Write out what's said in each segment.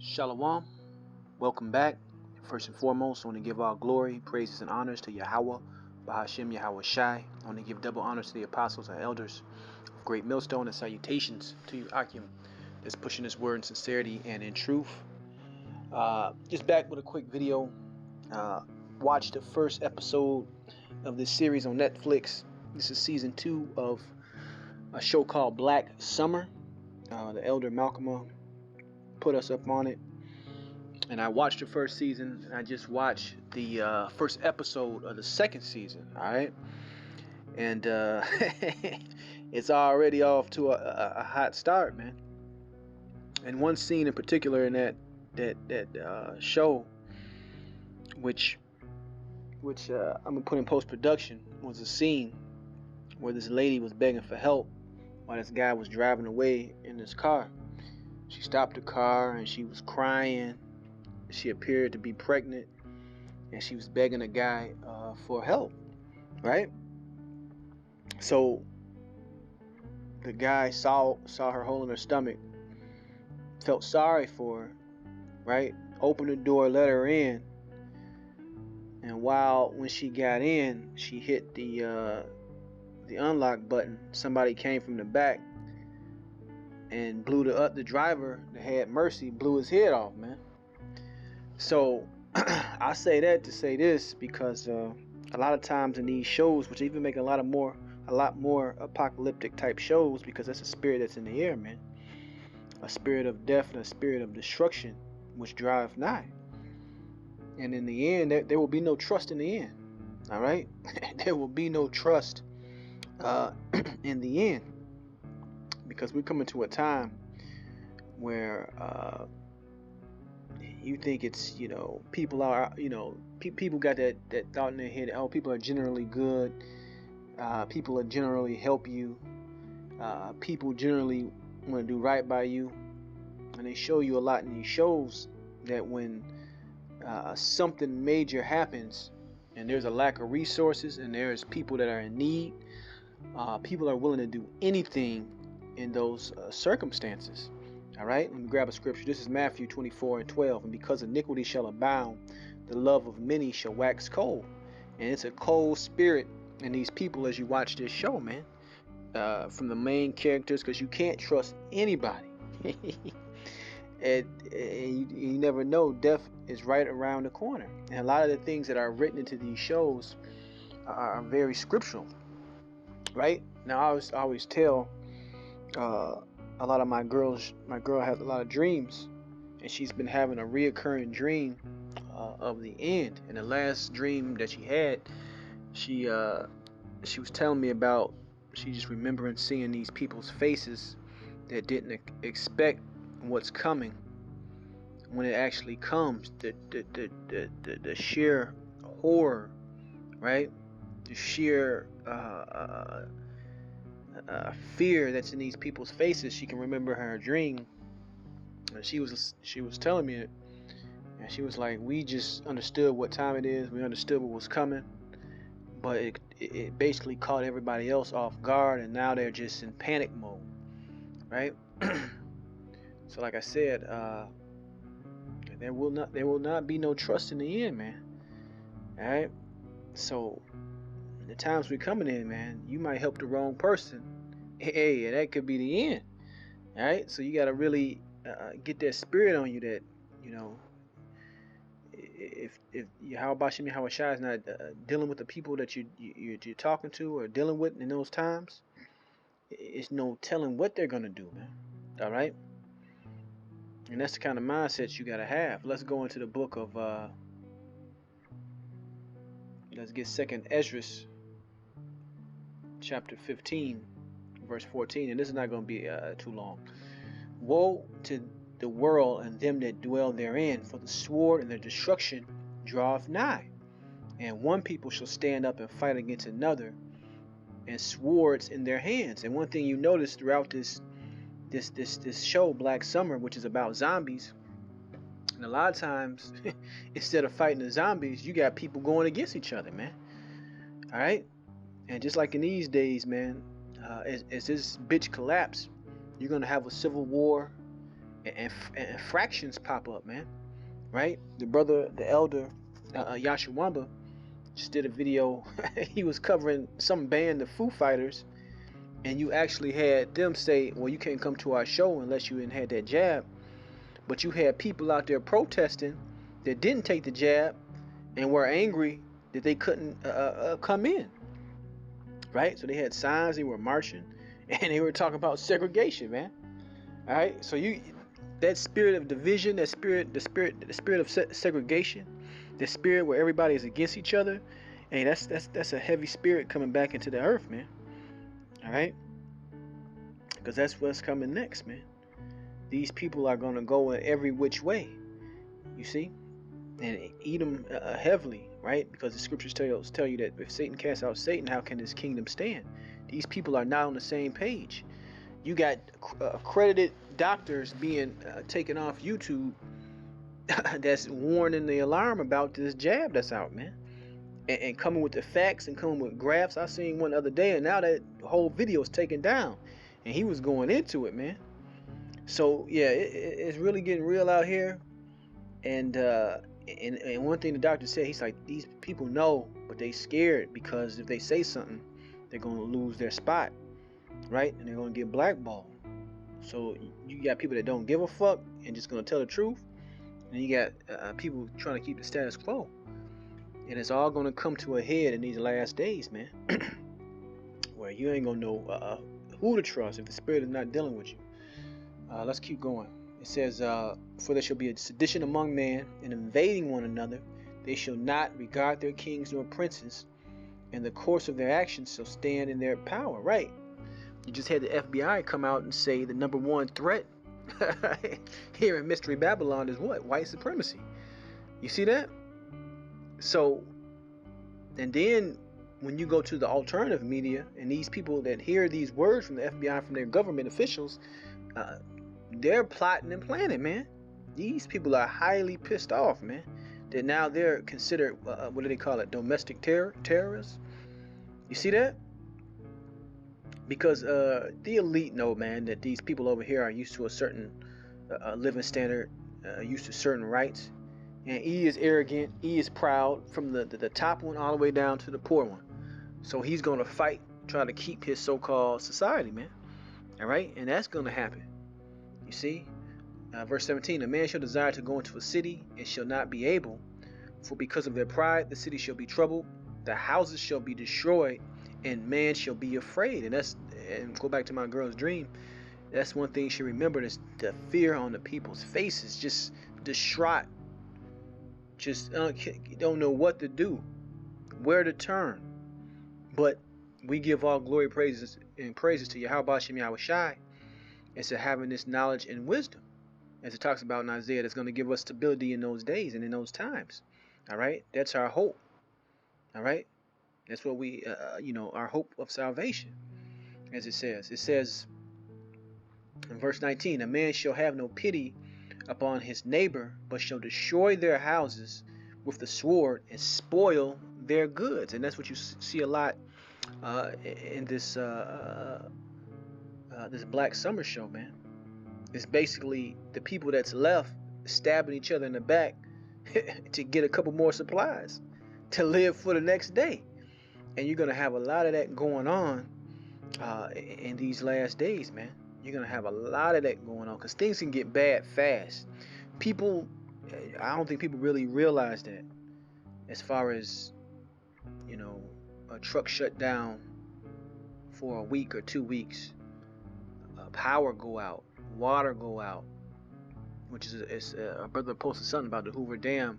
Shalom, welcome back. First and foremost, I want to give all glory, praises, and honors to Yahweh, Bahashim Yahweh Shai. I want to give double honors to the apostles and elders of Great Millstone, and salutations to you, Akim, that's pushing this word in sincerity and in truth. Just back with a quick video. Watch the first episode of this series on Netflix. This is season 2 of a show called Black Summer. The elder Malcolm put us up on it, and I watched the first season, and I just watched the first episode of the second season. All right, and it's already off to a hot start, man. And one scene in particular in that show, which I'm gonna put in post production, was a scene where this lady was begging for help while this guy was driving away in his car. She stopped the car and she was crying. She appeared to be pregnant, and she was begging a guy for help, right? So the guy saw her hole in her stomach, felt sorry for her, right? Opened the door, let her in, and when she got in, she hit the unlock button. Somebody came from the back and blew the driver that had mercy, blew his head off, man. So I say that to say this, because a lot of times in these shows, which even make a lot more apocalyptic type shows, because that's a spirit that's in the air, man. A spirit of death and a spirit of destruction, which drive nigh. And in the end, there will be no trust in the end. All right, there will be no trust in the end, because we're coming to a time where you think it's, people are, people got that thought in their head, oh, people are generally good, people are generally help you, people generally want to do right by you. And they show you a lot in these shows that when something major happens and there's a lack of resources and there's people that are in need, people are willing to do anything in those circumstances. All right, let me grab a scripture. This is Matthew 24:12. And because iniquity shall abound, the love of many shall wax cold. And it's a cold spirit in these people as you watch this show, man. From the main characters, because you can't trust anybody. and you never know, death is right around the corner. And a lot of the things that are written into these shows are very scriptural, right? Now, I always tell a lot of my girl has a lot of dreams, and she's been having a reoccurring dream of the end. And the last dream that she had, she was telling me about, she just remembering seeing these people's faces that didn't expect what's coming when it actually comes. The sheer horror, right? The sheer fear that's in these people's faces. She can remember her dream, and she was telling me it, and she was like, we just understood what time it is, we understood what was coming, but it basically caught everybody else off guard, and now they're just in panic mode, right? So like I said, there will not be no trust in the end, man. All right, so the times we're coming in, man, you might help the wrong person. Hey, that could be the end. All right, so you got to really get that spirit on you that, if how about Shimi Hawashai is not dealing with the people that you're talking to or dealing with in those times, it's no telling what they're gonna do, man. All right, and that's the kind of mindset you got to have. Let's go into the book of let's get 2nd Ezra chapter 15 verse 14, and this is not going to be too long. Woe to the world and them that dwell therein, for the sword and their destruction draweth nigh, and one people shall stand up and fight against another, and swords in their hands. And one thing you notice throughout this show, Black Summer, which is about zombies, and a lot of times instead of fighting the zombies, you got people going against each other, man. All right, and just like in these days, man, as this bitch collapse, you're gonna have a civil war, and fractions pop up, man. Right? The elder, Yashawamba, just did a video. He was covering some band, the Foo Fighters, and you actually had them say, well, you can't come to our show unless you had that jab. But you had people out there protesting that didn't take the jab and were angry that they couldn't come in. Right? So they had signs, they were marching, and they were talking about segregation, man. All right? So that spirit of division, the spirit of segregation, the spirit where everybody is against each other, hey, that's a heavy spirit coming back into the earth, man. All right? Because that's what's coming next, man. These people are going to go in every which way, you see, and eat them heavily, right? Because the scriptures tell you that if Satan casts out Satan, how can his kingdom stand? These people are not on the same page. You got accredited doctors being taken off YouTube that's warning the alarm about this jab that's out, man. And coming with the facts and coming with graphs. I seen one the other day, and now that whole video is taken down, and he was going into it, man. So yeah, it's really getting real out here. And one thing the doctor said, he's like, these people know, but they scared because if they say something, they're gonna lose their spot, right? And they're gonna get blackballed. So you got people that don't give a fuck and just gonna tell the truth, and you got people trying to keep the status quo. And it's all gonna come to a head in these last days, man, where you ain't gonna know who to trust if the spirit is not dealing with you. Let's keep going. It says, for there shall be a sedition among men, and invading one another. They shall not regard their kings nor princes, and the course of their actions shall stand in their power. Right. You just had the FBI come out and say the number one threat here in Mystery Babylon is what? White supremacy. You see that? So, and then when you go to the alternative media, and these people that hear these words from the FBI, from their government officials, they're plotting and planning, man. These people are highly pissed off, man. That now they're considered, what do they call it? Domestic terrorists. You see that? Because the elite know, man, that these people over here are used to a certain living standard, used to certain rights. And he is arrogant, he is proud, from the top one all the way down to the poor one. So he's going to fight, try to keep his so-called society, man. All right? And that's going to happen. You see? Verse 17, a man shall desire to go into a city and shall not be able, for because of their pride the city shall be troubled, the houses shall be destroyed, and man shall be afraid. And go back to my girl's dream, that's one thing she remembered, is the fear on the people's faces, just distraught, just don't know what to do, where to turn. But we give all glory, praises to Yahweh Shem Yahweh Shai, and to having this knowledge and wisdom, as it talks about in Isaiah, that's going to give us stability in those days and in those times. All right, that's our hope. All right, that's what we, our hope of salvation, as it says. It says in verse 19, a man shall have no pity upon his neighbor, but shall destroy their houses with the sword and spoil their goods. And that's what you see a lot in this this Black Summer show, man. It's basically the people that's left stabbing each other in the back to get a couple more supplies to live for the next day. And you're going to have a lot of that going on in these last days, man. You're going to have a lot of that going on because things can get bad fast. People, I don't think people really realize that, as far as, a truck shut down for a week or 2 weeks, power go out, water go out, which is a brother posted something about the Hoover Dam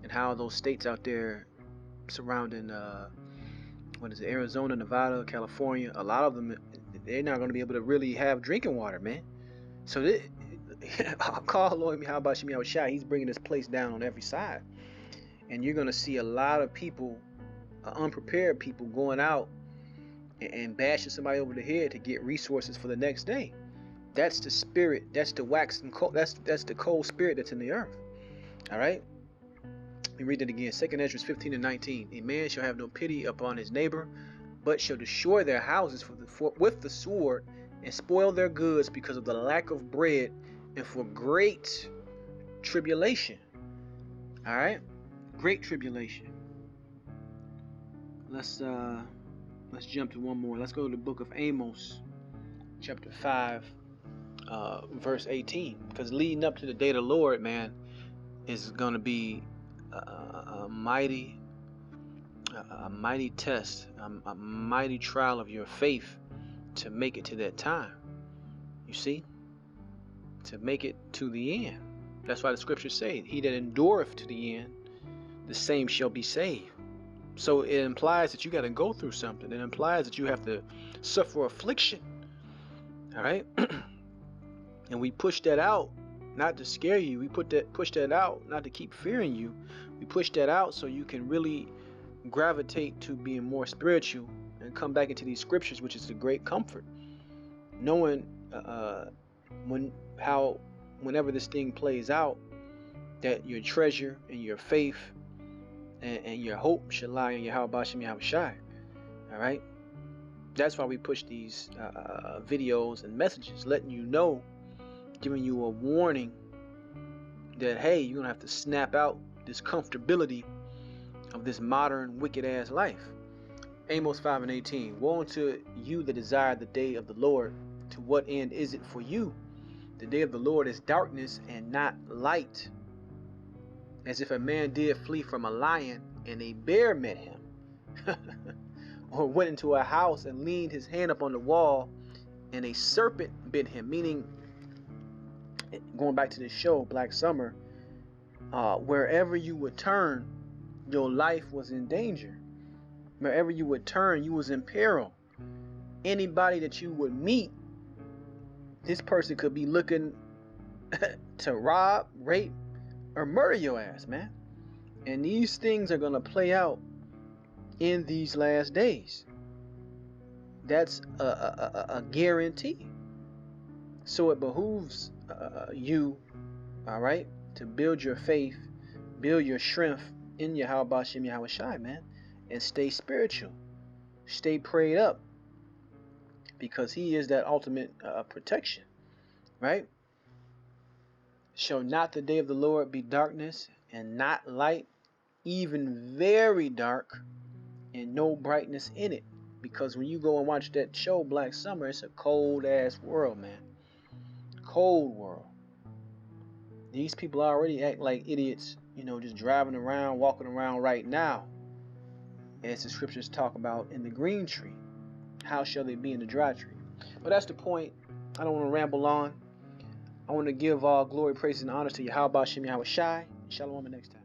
and how those states out there surrounding Arizona, Nevada, California, a lot of them, they're not going to be able to really have drinking water, man. So I'll call Lord, how about Shemi Shai? He's bringing this place down on every side, and you're going to see a lot of people, unprepared people, going out and bashing somebody over the head to get resources for the next day. That's the spirit. That's the wax and cold. That's the cold spirit that's in the earth. All right. Let me read it again. 2 Ezra 15 and 19. A man shall have no pity upon his neighbor, but shall destroy their houses with the sword and spoil their goods because of the lack of bread and for great tribulation. All right, great tribulation. Let's jump to one more. Let's go to the book of Amos, chapter 5, verse 18. Because leading up to the day of the Lord, man, is going to be a mighty test, a mighty trial of your faith to make it to that time. You see, to make it to the end. That's why the scriptures say, "He that endureth to the end, the same shall be saved." So it implies that you got to go through something. It implies that you have to suffer affliction. All right, and we push that out not to scare you. We push that out not to keep fearing you. We push that out so you can really gravitate to being more spiritual and come back into these scriptures, which is the great comfort, knowing whenever this thing plays out, that your treasure and your faith and your hope should lie in Yahweh Bashem Yahweh Shai. All right, that's why we push these videos and messages, letting you know, giving you a warning that, hey, you're gonna have to snap out this comfortability of this modern wicked ass life. Amos 5 and 18. Woe unto you that desire the day of the Lord. To what end is it for you? The day of the Lord is darkness and not light. As if a man did flee from a lion and a bear met him. Or went into a house and leaned his hand up on the wall and a serpent bit him. Meaning, going back to the show, Black Summer, wherever you would turn, your life was in danger. Wherever you would turn, you was in peril. Anybody that you would meet, this person could be looking to rob, rape, or murder your ass, man. And these things are going to play out in these last days. That's a guarantee. So it behooves you, all right, to build your faith, build your strength in Yahweh Bashem Yahweh Shai, man, and stay spiritual, stay prayed up, because he is that ultimate protection, right? Shall not the day of the Lord be darkness and not light, even very dark, and no brightness in it? Because when you go and watch that show, Black Summer, it's a cold ass world, man. Cold world. These people already act like idiots, you know, just driving around, walking around right now. As the scriptures talk about in the green tree, how shall they be in the dry tree? But that's the point. I don't want to ramble on. I want to give all glory, praise, and honor to Yahweh Bashem Yahweh Shai. Shalom the next time.